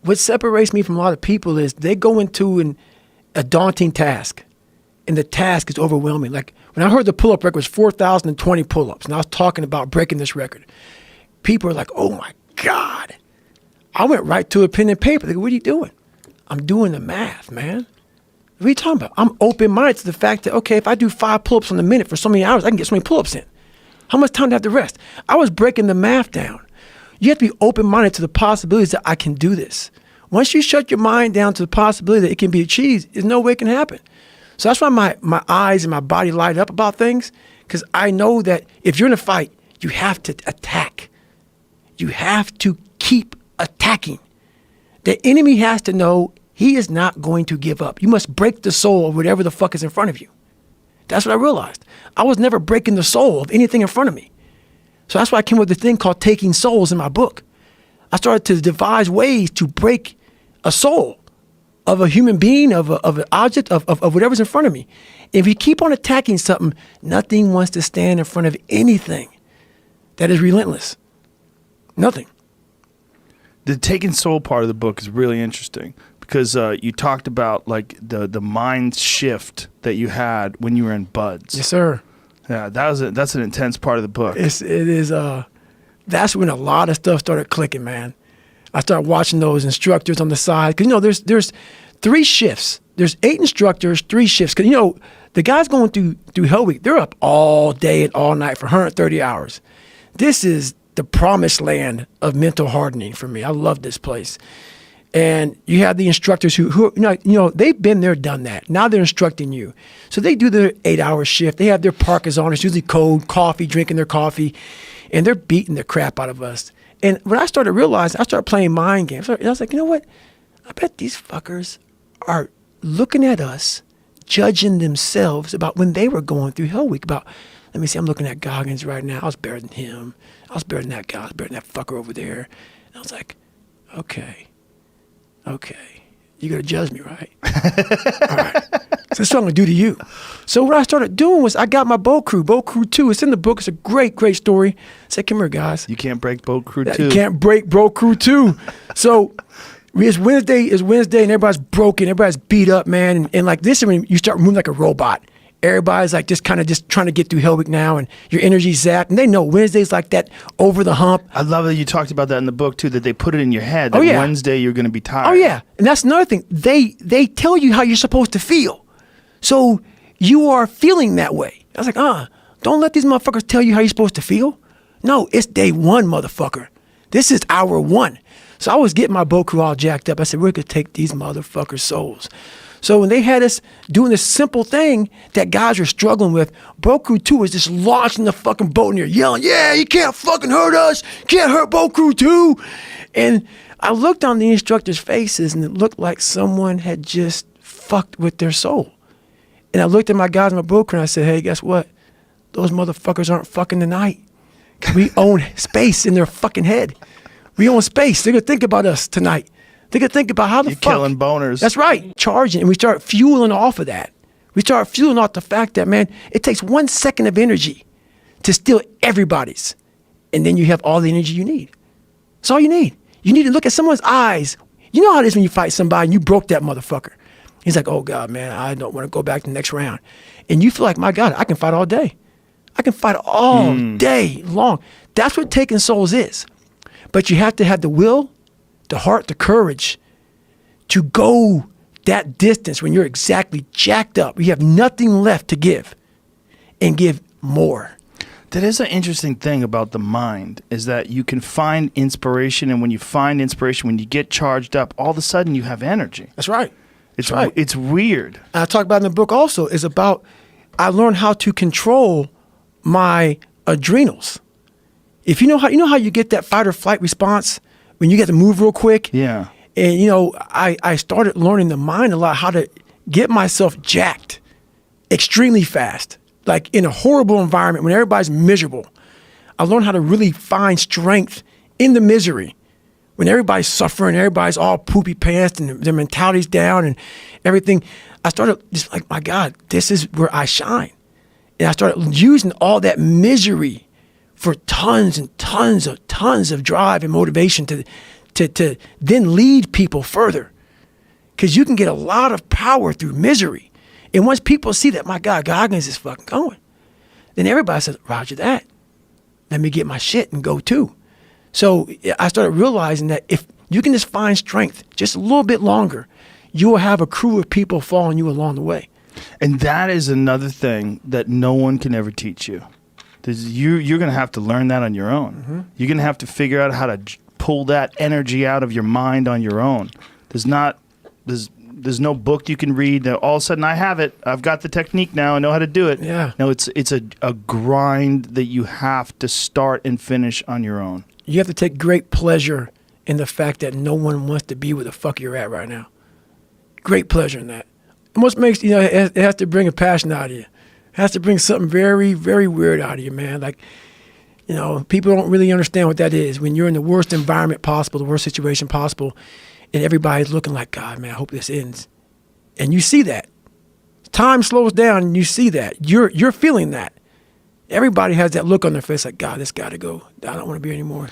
what separates me from a lot of people is they go into a daunting task, and the task is overwhelming. Like when I heard the pull-up record was 4,020 pull-ups, and I was talking about breaking this record, people are like, oh my God. I went right to a pen and paper. They go, what are you doing? I'm doing the math, man. What are you talking about? I'm open-minded to the fact that, okay, if I do 5 pull-ups in a minute for so many hours, I can get so many pull-ups in. How much time do I have to rest? I was breaking the math down. You have to be open-minded to the possibilities that I can do this. Once you shut your mind down to the possibility that it can be achieved, there's no way it can happen. So that's why my eyes and my body light up about things, because I know that if you're in a fight, you have to attack. You have to keep attacking. The enemy has to know he is not going to give up. You must break the soul of whatever the fuck is in front of you. That's what I realized. I was never breaking the soul of anything in front of me. So that's why I came up with this thing called Taking Souls in my book. I started to devise ways to break a soul of a human being, of an object, of whatever's in front of me. If you keep on attacking something, nothing wants to stand in front of anything that is relentless. Nothing. The Taking Soul part of the book is really interesting because you talked about like the mind shift that you had when you were in Buds. Yes, sir. Yeah, that's an intense part of the book. It is. That's when a lot of stuff started clicking, man. I started watching those instructors on the side because there's 3 shifts. There's 8 instructors, 3 shifts. Because the guys going through Hell Week, they're up all day and all night for 130 hours. This is the promised land of mental hardening for me. I love this place. And you have the instructors who they've been there, done that. Now they're instructing you. So they do their 8-hour shift. They have their parkas on. It's usually cold, coffee, drinking their coffee, and they're beating the crap out of us. And when I started realizing, I started playing mind games. And I was like, you know what? I bet these fuckers are looking at us, judging themselves about when they were going through Hell Week. About, let me see, I'm looking at Goggins right now. I was better than him. I was better than that guy. I was better than that fucker over there. And I was like, okay, you're going to judge me, right? All right. So that's what I'm going to do to you. So what I started doing was I got my Boat Crew 2. It's in the book. It's a great, great story. I said, come here, guys. You can't break Boat Crew 2. You can't break Boat Crew 2. So it's Wednesday, and everybody's broken. Everybody's beat up, man. And like this is when you start moving like a robot. Everybody's like just trying to get through Hell Week now, and your energy's zapped. And they know Wednesday's like that over the hump. I love that you talked about that in the book too, that they put it in your head that Wednesday you're going to be tired. Oh yeah, and that's another thing. They tell you how you're supposed to feel, so you are feeling that way. I was like, don't let these motherfuckers tell you how you're supposed to feel. No, it's day 1, motherfucker. This is hour 1. So I was getting my boat crew all jacked up. I said, we're going to take these motherfuckers' souls. So when they had us doing this simple thing that guys were struggling with, Boat Crew 2 was just launching the fucking boat in there, yelling, yeah, you can't fucking hurt us. You can't hurt Boat Crew 2. And I looked on the instructors' faces, and it looked like someone had just fucked with their soul. And I looked at my guys in my boat crew, and I said, hey, guess what? Those motherfuckers aren't fucking tonight. We own space in their fucking head. We own space. They're going to think about us tonight. They could think about how the fuck. You're killing boners. That's right. Charging. And we start fueling off of that. We start fueling off the fact that, man, it takes 1 second of energy to steal everybody's. And then you have all the energy you need. That's all you need. You need to look at someone's eyes. You know how it is when you fight somebody and you broke that motherfucker. He's like, oh, God, man, I don't want to go back to the next round. And you feel like, my God, I can fight all day. I can fight all day long. That's what taking souls is. But you have to have the will, the heart, the courage to go that distance when you're exactly jacked up. You have nothing left to give, and give more. That is an interesting thing about the mind, is that you can find inspiration, and when you find inspiration, when you get charged up, all of a sudden you have energy. That's right. It's right. It's weird. And I talk about in the book also is about I learned how to control my adrenals. If you know how you get that fight or flight response when you get to move real quick. Yeah. And I started learning the mind a lot, how to get myself jacked extremely fast, like in a horrible environment when everybody's miserable. I learned how to really find strength in the misery. When everybody's suffering, everybody's all poopy pants and their mentality's down and everything, I started just like, my God, this is where I shine. And I started using all that misery for tons and tons of drive and motivation to to then lead people further. Because you can get a lot of power through misery. And once people see that, my God, Goggins is fucking going, then everybody says, roger that. Let me get my shit and go too. So I started realizing that if you can just find strength just a little bit longer, you will have a crew of people following you along the way. And that is another thing that no one can ever teach you. You're going to have to learn that on your own. Mm-hmm. You're going to have to figure out how to pull that energy out of your mind on your own. There's no book you can read that all of a sudden I have it. I've got the technique now. I know how to do it. Yeah. No, it's a grind that you have to start and finish on your own. You have to take great pleasure in the fact that no one wants to be where the fuck you're at right now. Great pleasure in that. And what makes, it has to bring a passion out of you. It has to bring something very, very weird out of you, man. Like, people don't really understand what that is. When you're in the worst environment possible, the worst situation possible, and everybody's looking like, God, man, I hope this ends. And you see that. Time slows down and you see that. You're feeling that. Everybody has that look on their face like, God, this got to go. I don't want to be here anymore.